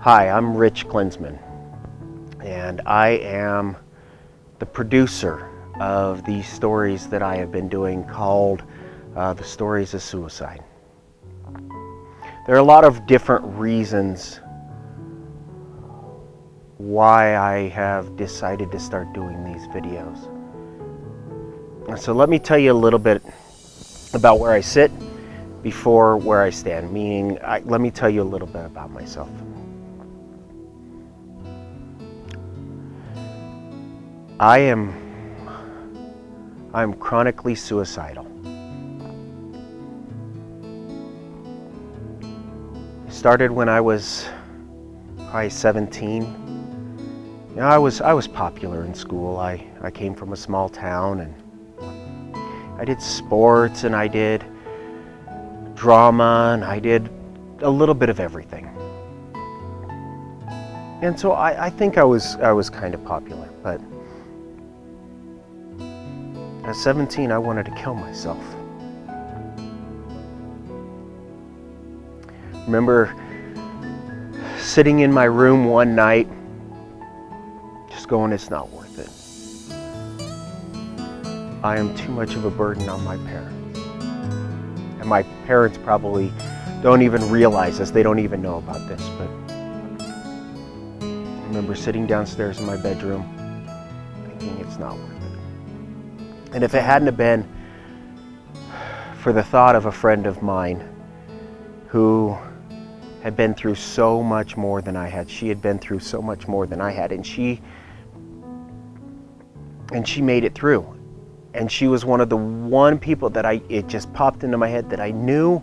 Hi, I'm Rich Klinzmann, and I am the producer of these stories that I have been doing called The Stories of Suicide. There are a lot of different reasons why I have decided to start doing these videos. So let me tell you a little bit about where I sit before where I stand, meaning let me tell you a little bit about myself. I'm chronically suicidal. It started when I was probably 17. You know, I was popular in school. I came from a small town, and I did sports, and I did drama, and I did a little bit of everything. And so I think I was kind of popular, but at 17, I wanted to kill myself. Remember sitting in my room one night, just going, it's not worth it. I am too much of a burden on my parents. And my parents probably don't even realize this. They don't even know about this, but I remember sitting downstairs in my bedroom thinking it's not worth it. And if it hadn't have been for the thought of a friend of mine who had been through so much more than I had, she had been through so much more than I had, and she made it through. And she was one of the people that it just popped into my head that I knew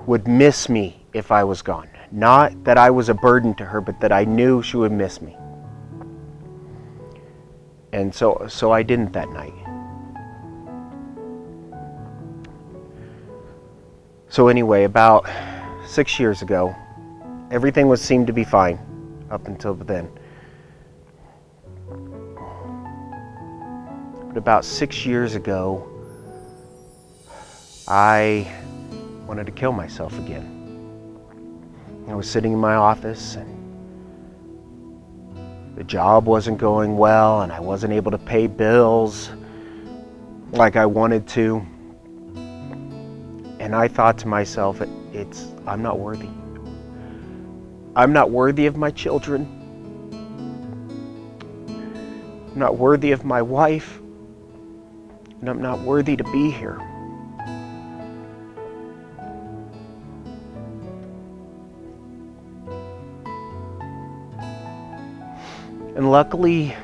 would miss me if I was gone. Not that I was a burden to her, but that I knew she would miss me. And so I didn't that night. So anyway, about 6 years ago, everything seemed to be fine up until then. But about 6 years ago, I wanted to kill myself again. I was sitting in my office, and the job wasn't going well, and I wasn't able to pay bills like I wanted to. And I thought to myself, I'm not worthy. I'm not worthy of my children. I'm not worthy of my wife. And I'm not worthy to be here. And luckily,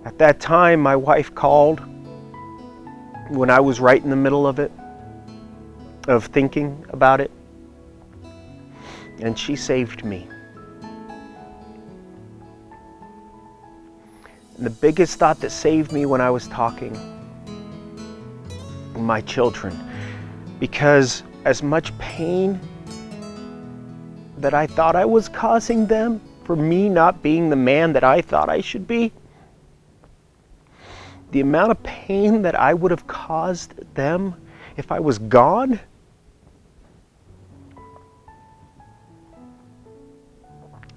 at that time, my wife called when I was right in the middle of it, of thinking about it, and she saved me. And the biggest thought that saved me when I was talking, my children, because as much pain that I thought I was causing them, for me not being the man that I thought I should be, the amount of pain that I would have caused them if I was gone,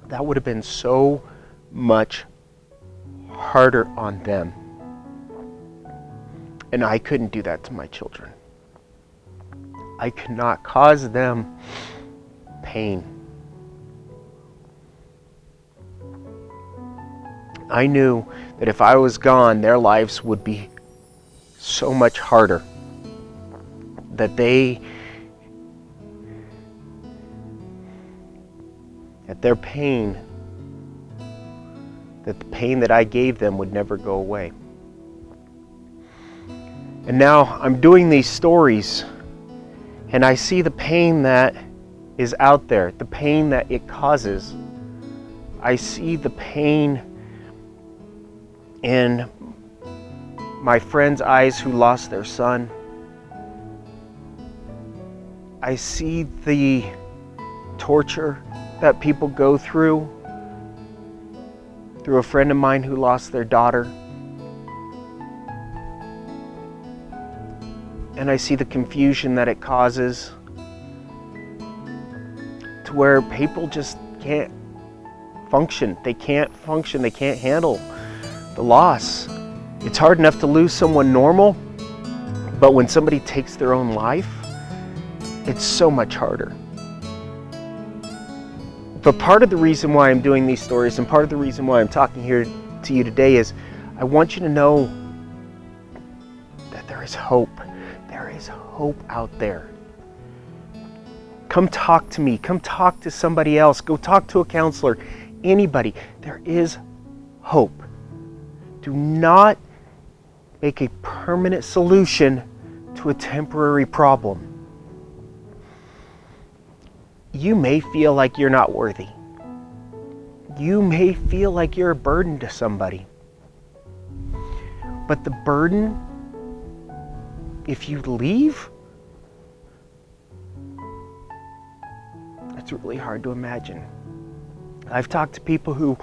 that would have been so much harder on them. And I couldn't do that to my children. I could not cause them pain. I knew that if I was gone, their lives would be so much harder. That their pain, that the pain that I gave them would never go away. And now I'm doing these stories, and I see the pain that is out there, the pain that it causes. I see the pain in my friends' eyes who lost their son. I see the torture that people go through a friend of mine who lost their daughter. And I see the confusion that it causes. to where people just can't function. They can't function. They can't handle the loss. It's hard enough to lose someone normal, but when somebody takes their own life, it's so much harder. But part of the reason why I'm doing these stories and part of the reason why I'm talking here to you today is I want you to know that there is hope. There is hope out there. Come talk to me. Come talk to somebody else. Go talk to a counselor. Anybody. There is hope. Do not make a permanent solution to a temporary problem. You may feel like you're not worthy. You may feel like you're a burden to somebody. But the burden, if you leave, it's really hard to imagine. I've talked to people who,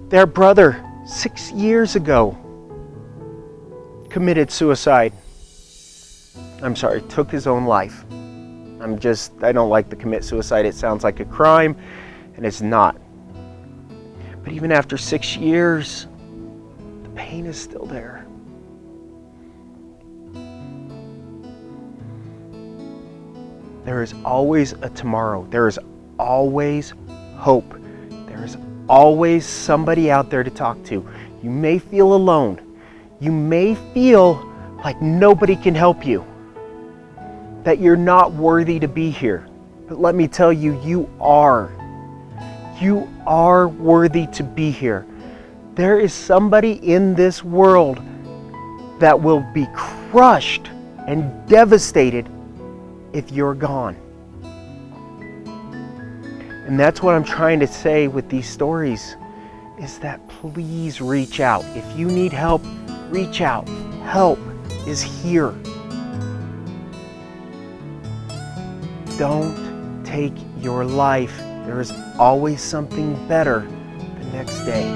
their brother 6 years ago committed suicide. I'm sorry, took his own life. I don't like to commit suicide. It sounds like a crime, and it's not. But even after 6 years, the pain is still there. There is always a tomorrow. There is always hope. There is always somebody out there to talk to. You may feel alone. You may feel like nobody can help you, that you're not worthy to be here. But let me tell you, you are. You are worthy to be here. There is somebody in this world that will be crushed and devastated if you're gone. And that's what I'm trying to say with these stories, is that please reach out. If you need help, reach out. Help is here. Don't take your life. There is always something better the next day.